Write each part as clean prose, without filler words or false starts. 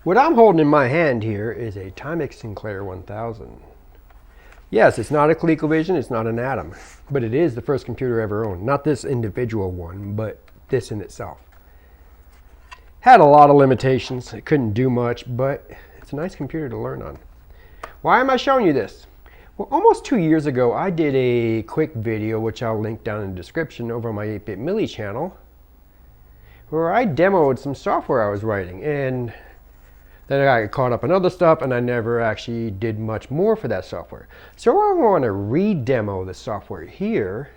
What I'm holding in my hand here is a Timex Sinclair 1000. Yes, it's not a ColecoVision, it's not an Atom, but it is the first computer I ever owned. Not this individual one, but this in itself. Had a lot of limitations, it couldn't do much, but it's a nice computer to learn on. Why am I showing you this? Well, almost 2 years ago, I did a quick video, which I'll link down in the description over on my 8-Bit Millie channel, where I demoed some software I was writing, and then I got caught up in other stuff, and I never actually did much more for that software. So I want to re-demo the software here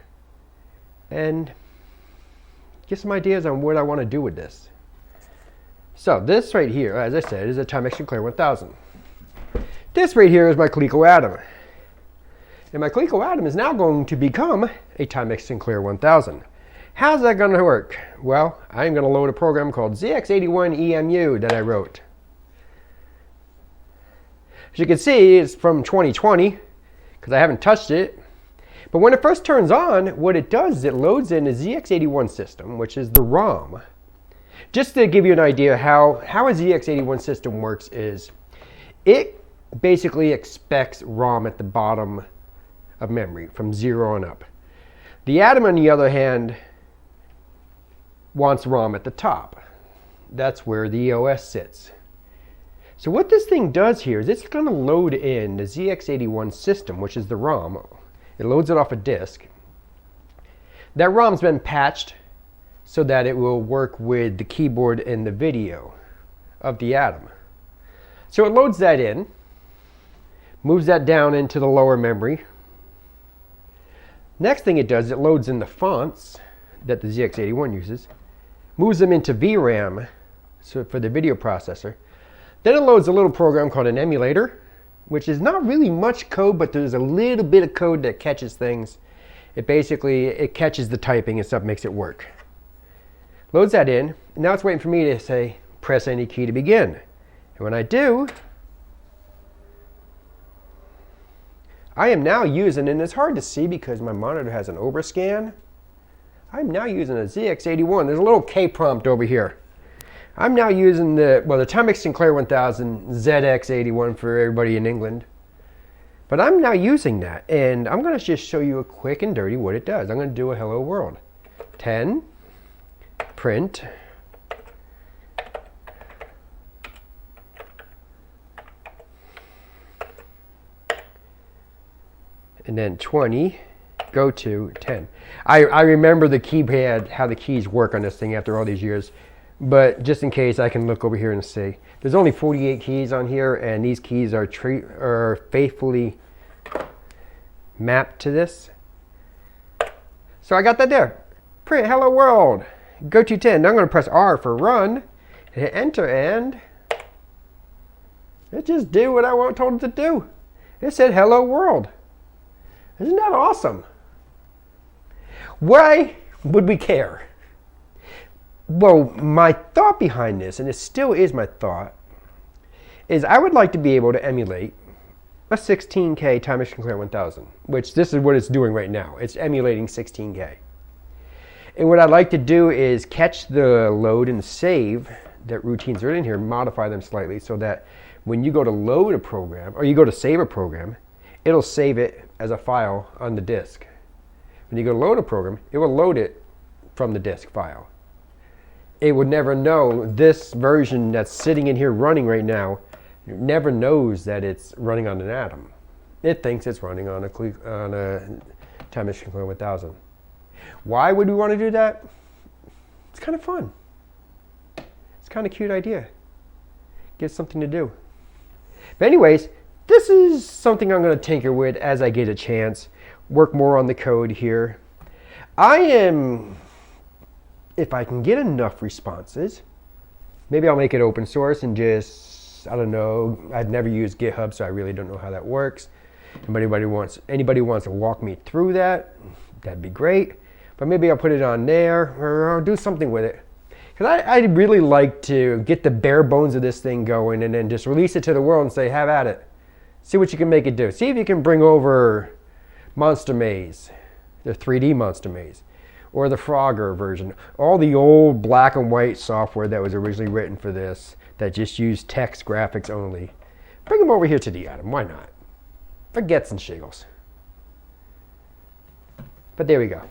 and get some ideas on what I want to do with this. So this right here, as I said, is a Timex Sinclair 1000. This right here is my Coleco Atom. And my Coleco Atom is now going to become a Timex Sinclair 1000. How's that going to work? Well, I'm going to load a program called ZX81 EMU that I wrote. As you can see, it's from 2020 because I haven't touched it. But when it first turns on, what it does is it loads in a ZX81 system, which is the ROM. Just to give you an idea how a ZX81 system works is it basically expects ROM at the bottom of memory from 0 on up. The Atom, on the other hand, wants ROM at the top. That's where the EOS sits. So what this thing does here is it's going to load in the ZX81 system, which is the ROM. It loads it off a disk. That ROM's been patched so that it will work with the keyboard and the video of the Atom. So it loads that in, moves that down into the lower memory. Next thing it does, it loads in the fonts that the ZX81 uses, moves them into VRAM, so for the video processor. Then it loads a little program called an emulator, which is not really much code, but there's a little bit of code that catches things. It catches the typing and stuff, makes it work. Loads that in, and now it's waiting for me to say, press any key to begin. And when I do, I am now using, and it's hard to see because my monitor has an overscan, I'm now using a ZX81. There's a little K prompt over here. I'm now using the Timex Sinclair 1000 ZX81 for everybody in England. But I'm now using that, and I'm going to just show you a quick and dirty what it does. I'm going to do a hello world. 10, print, and then 20, go to 10. I remember the keypad, how the keys work on this thing after all these years. But just in case, I can look over here and see. There's only 48 keys on here, and these keys are faithfully mapped to this. So I got that there. Print hello world. Go to 10. Now I'm going to press R for run, and hit enter, and it just did what I told it to do. It said hello world. Isn't that awesome? Why would we care? Well, my thought behind this, and it still is my thought, is I would like to be able to emulate a 16K Timex Sinclair 1000, which this is what it's doing right now. It's emulating 16K. And what I'd like to do is catch the load and save that routines are in here, modify them slightly so that when you go to load a program, or you go to save a program, it'll save it as a file on the disk. When you go to load a program, it will load it from the disk file. It would never know this version that's sitting in here running right now, never knows that it's running on an Atom. It thinks it's running on a Timex Sinclair 1000. Why would we want to do that? It's kind of fun. It's kind of cute idea. Get something to do. But anyways, this is something I'm going to tinker with as I get a chance. Work more on the code here. If I can get enough responses, maybe I'll make it open source and just, I don't know, I've never used GitHub, so I really don't know how that works. If anybody wants to walk me through that, that'd be great. But maybe I'll put it on there, or I'll do something with it. Because I'd really like to get the bare bones of this thing going and then just release it to the world and say, have at it. See what you can make it do. See if you can bring over Monster Maze, the 3D Monster Maze, or the Frogger version. All the old black and white software that was originally written for this that just use text graphics only. Bring them over here to the Atom. Why not? For gets and shiggles. But there we go.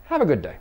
Have a good day.